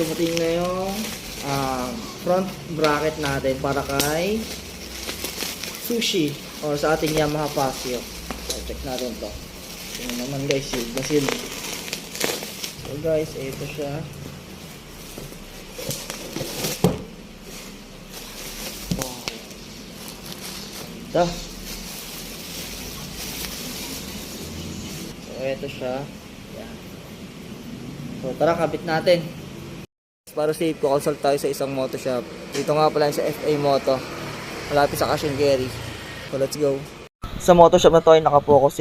dumating na yung front bracket natin para kay Sushi or sa ating Yamaha Paseo. So, check natin to. Tingnan naman guys, sealed na sealed. So guys, ito siya. Ito. So ito siya. Yan. So tara, kabit natin. Para safe ko, consult tayo sa isang moto shop. Dito nga pala sa FA Moto. Malapit sa Cash and Carry. So let's go. Sa moto shop na to ay nakapokus